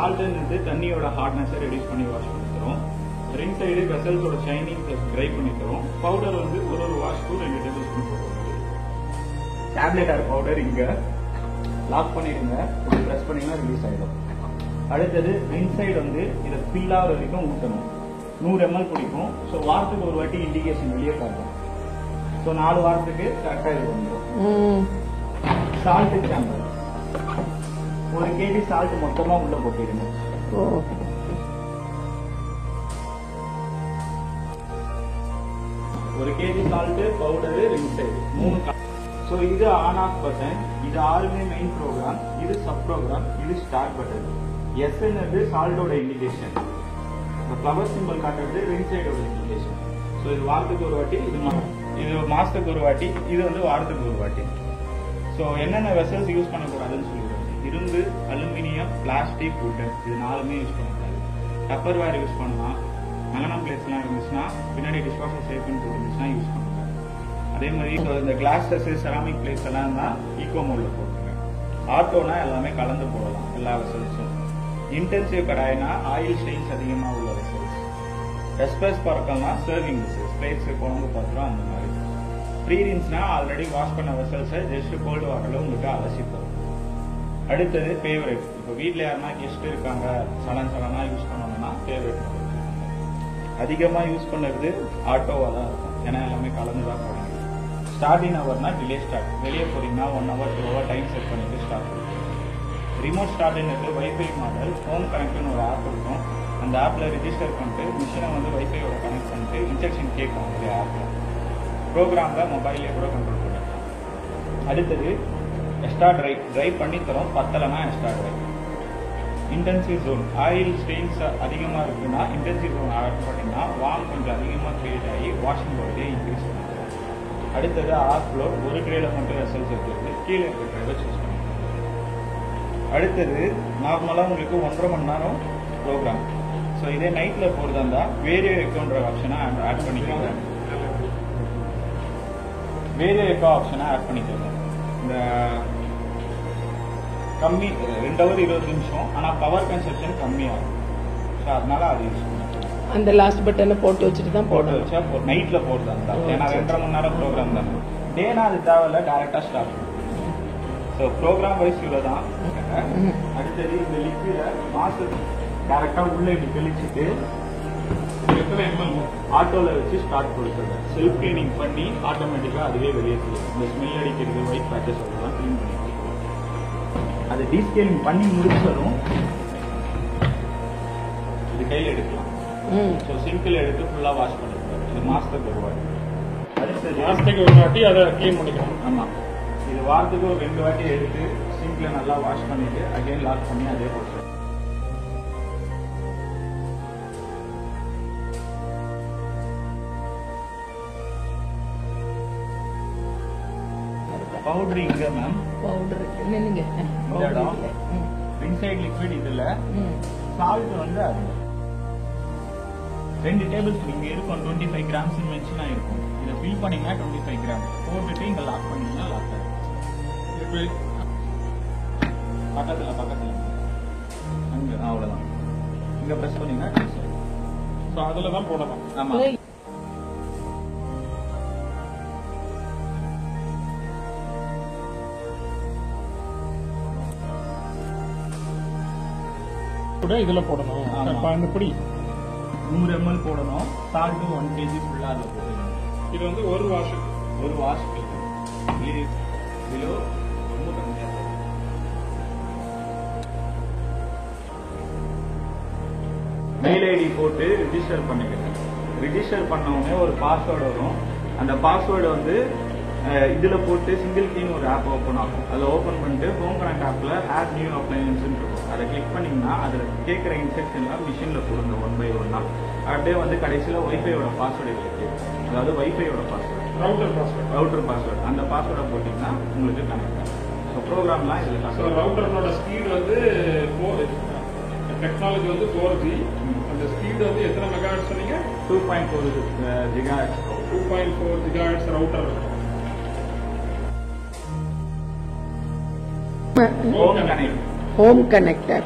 சால்ட்ன்றது தண்ணியோட ஹார்ட்னஸை ரெடியூஸ் பண்ணி வாஷ் பண்ணி தரும். ரிங் சைடு வெசல்ஸோட ஷைனிங் பிளஸ் ட்ரை பண்ணி தரும். பவுடர் வந்து ஒரு வாஷ்க்கு 2 டேபிள் ஸ்பூன் போடுவோம். டேப்லெட் ஆர் பவுடர் இங்க லாக் பண்ணிடுங்க. ப்ரெஸ் பண்ணீங்கன்னா ரிலீஸ் ஆயிடும். அடுத்தது ரிங் சைடு வந்து இதை ஃபில் ஆகிற வரைக்கும் ஊற்றணும். 100 ml பிடிக்கும். ஸோ வாரத்துக்கு ஒரு வாட்டி இண்டிகேஷன் வெளியே காட்டும். ஸோ 4 வாரத்துக்கு கரெக்டாக இது வந்துடும். சால்ட் சாம்பல் 1 kg சால்ட் மொத்தமா உள்ள போட்டிருங்க. 1 kg salt powder ring side 3. So இது ஆன் ஆஃப் பட்டன். இது 6மே மெயின் ப்ரோக்ராம். இது சப் ப்ரோக்ராம். இது ஸ்டார்ட் பட்டன். எஸ்ன்றது சால்ட்டோட இண்டிகேஷன். இந்த ஃப்ளவர் சிம்பிள் காட்டுறது ரிங் சைடோட இண்டிகேஷன். ஸோ இது வாரத்துக்கு ஒரு வாட்டி, இது மாசத்துக்கு ஒரு வாட்டி, இது வந்து வாரத்துக்கு ஒரு வாட்டி. ஸோ என்னென்ன வெசல்ஸ் யூஸ் பண்ணக்கூடாதுன்னு சொல்லிடுவாங்க. இரும்பு, அலுமினியம், பிளாஸ்டிக், வுட்டன் இது 4மே யூஸ் பண்ணக்கூடாது. டப்பர் வேர் யூஸ் பண்ணலாம். மங்கனம் பிளேட்ஸ்லாம் இருந்துச்சுன்னா பின்னாடி டிஷ்வாஷர் சேஃப்னு போட்டுருந்துச்சுன்னா யூஸ் பண்ணலாம். அதே மாதிரி இந்த கிளாஸஸ் செராமிக் பிளேட்ஸ் எல்லாம் தான் ஈகோ மோட்ல போட்டுருங்க. ஆட்டோனா எல்லாமே கலந்து போடலாம் எல்லா வெசல்ஸும். இன்டென்சிவ் கடாய்னா ஆயில் ஸ்டெயின்ஸ் அதிகமாக உள்ள வெசல்ஸ். எஸ்பிரஸ் பறக்கம்னா சர்விங் வெசல்ஸ், பிளேட்ஸ், குழம்பு பாத்திரம் அந்த மாதிரி. ப்ரீ ரின்ஸ்னா ஆல்ரெடி வாஷ் பண்ண வெசல்ஸை ஜஸ்ட் கோல்டு வாட்டர்ல உங்களுக்கு அலசி தரும். அடுத்தது ஃபேவரட். இப்போ வீட்டில் யாருன்னா கெஸ்ட் இருக்காங்க, சடனா யூஸ் பண்ணணும்னா ஃபேவரட். அதிகமாக யூஸ் பண்ணுறது ஆட்டோவாக தான் இருக்கும். ஏன்னா எல்லாமே கலந்து தான் போடுங்க. ஸ்டார்டிங் ஹவர்னா டிலே ஸ்டார்ட். வெளியே போறீங்கன்னா 1 hour 2 hour டைம் செட் பண்ணிட்டு ஸ்டார்ட் பண்ணுங்க. ரிமோட் ஸ்டார்ட்ன்றது வைஃபை மாடல். ஹோம் கனெக்ட்னு ஒரு ஆப் இருக்கும். அந்த ஆப்ல ரிஜிஸ்டர் பண்ணிட்டு மிஷினை வந்து வைஃபையோட கனெக்ட் பண்ணிட்டு இன்ஸ்ட்ரக்ஷன் கேட்கும். அந்த ஆப்ல ப்ரோக்ராம்ல மொபைல்லே கூட கண்ட்ரோல் பண்ணிக்கலாம். அடுத்தது எக்ஸ்ட்ரா ட்ரை பண்ணி தரோம். பத்தலைனா extra dry. Intensive zone. Oil stains அதிகமாக இருக்குன்னா இன்டென்சிவ் ஜோன் ஆட் பண்ணிங்கன்னா வார்ம் கொஞ்சம் அதிகமாக கிரியேட் ஆகி வாஷிங் பவுடரே இன்க்ரீஸ் பண்ணுவோம். அடுத்தது ஆஃப் ஃப்ளோர். ஒரு ட்ரேல மட்டும் வெசல்ஸ் எடுத்துட்டு கீழே இருக்கிற ட்ரேவை சூஸ் பண்ணிக்கலாம். அடுத்தது நார்மலாக உங்களுக்கு 1.5 மணி நேரம் ப்ரோக்ராம். ஸோ இதே நைட்டில் போகிறதா இருந்தால் வேரியோ எக்கோன்ற ஆப்ஷனை ஆட் பண்ணிக்கோங்க. வேரியோ எக்கோ ஆப்ஷனை ஆட் பண்ணிக்கோங்க. இந்த கம்மி 2 hour 20 நிமிஷம், ஆனால் பவர் கன்சப்ஷன் கம்மியாகும். ஸோ அதனால அது யூஸ் பண்ணுங்க. அந்த லாஸ்ட் பட்டனை போட்டு வச்சுட்டு தான் போட்டு வச்சா நைட்ல போடுறதா இருந்தா. ஏன்னா 2.5 மணி நேரம் ப்ரோக்ராம் தான். டேனா அது தேவையில்ல, டைரக்டா ஸ்டார்ட் பண்ணும். ஸோ ப்ரோக்ராம் வைஸ் இவ்வளோ தான். அடுத்தது இந்த லிக்விட மாசம் டைரக்டா உள்ள இப்படி தெளிச்சுட்டு ஆட்டோல வச்சு ஸ்டார்ட் கொடுத்துருங்க. செல்ஃப் கிளீனிங் பண்ணி ஆட்டோமேட்டிக்கா அதுவே வெளியே தெரியும். இந்த ஸ்மெல் அடிக்கிறது, ஒயிட் பேச்சஸ் எல்லாம் கிளீன் பண்ணி அதை டீஸ்கேலிங் பண்ணி முடிச்சதும் இது கையில் எடுக்கலாம். ஸோ சிங்கிள் எடுத்து ஃபுல்லாக வாஷ் பண்ணிக்கலாம். இது மாசத்துக்கு ஒரு வாட்டி. அடுத்தது மாசத்துக்கு ஒரு வாட்டி அதை க்ளீன் பண்ணிக்கலாம். ஆமாம், இது வாரத்துக்கு ஒரு 2 வாட்டி எடுத்து சிங்கில் நல்லா வாஷ் பண்ணிட்டு அகைன் லாக் பண்ணி அதே போட்டு பவுடர் இங்க மேம். பவுடர் என்னங்க இன்சைட் லிக்விட் இதுல சால்ட் வந்து அது 2 டேபிள் ஸ்பூன் இங்க இருக்கும். 25 grams மென்ஷன் ஆயிருக்கும். இதை ஃபில் பண்ணீங்கன்னா 25 grams போட்டுட்டு இங்க லாக் பண்ணீங்கன்னா லாக் ஆகும். பக்கத்துல அங்க அவ்வளவுதான். இங்க பிரஸ் பண்ணீங்கன்னா ஸோ அதில் தான் போடலாம். ஆமா. கூட இதில் போடணும். அந்த பொடி 100 ml போடணும். சால்ட் 1 kg ஃபுல்லா அதில் போடணும். இது வந்து ஒரு வாஷுக்கு கிலோ ரொம்ப கம்மியாக. மெயில் ஐடி போட்டு ரிஜிஸ்டர் பண்ணிக்கணும். ரிஜிஸ்டர் பண்ணவுடனே ஒரு பாஸ்வேர்டு வரும். அந்த பாஸ்வேர்டு வந்து இதுல போட்டு சிங்கிள் கீன்னு ஒரு ஆப் ஓப்பன் ஆகும். அதை ஓப்பன் பண்ணிட்டு ஹோம் கனெக்ட் ஆப்ல ஆட் நியூ அப்ளையன்ஸ் இருக்கும். அதை கிளிக் பண்ணீங்கன்னா அதில் கேட்குற இன்ஸ்ட்ரக்ஷன்லாம் மிஷின்ல கொடுங்க 1 by 1 அப்படியே வந்து கடைசியில் வைஃபையோட பாஸ்வேர்டு இருக்கு. அதாவது வைஃபையோட பாஸ்வேர்டு, ரவுட்டர் பாஸ்வேர்டு, அந்த பாஸ்வேர்டை போட்டிங்கன்னா உங்களுக்கு கனெக்ட் ஆகும். ஸோ ப்ரோக்ராம்லாம் இதில் ரவுட்டரோட ஸ்பீட் வந்து டெக்னாலஜி வந்து 4G. அந்த ஸ்பீட் வந்து எத்தனை மெகாஹெர்ட்ஸ் சொன்னீங்க? 2.4 GHz. 2.4 GHz router. Home connector.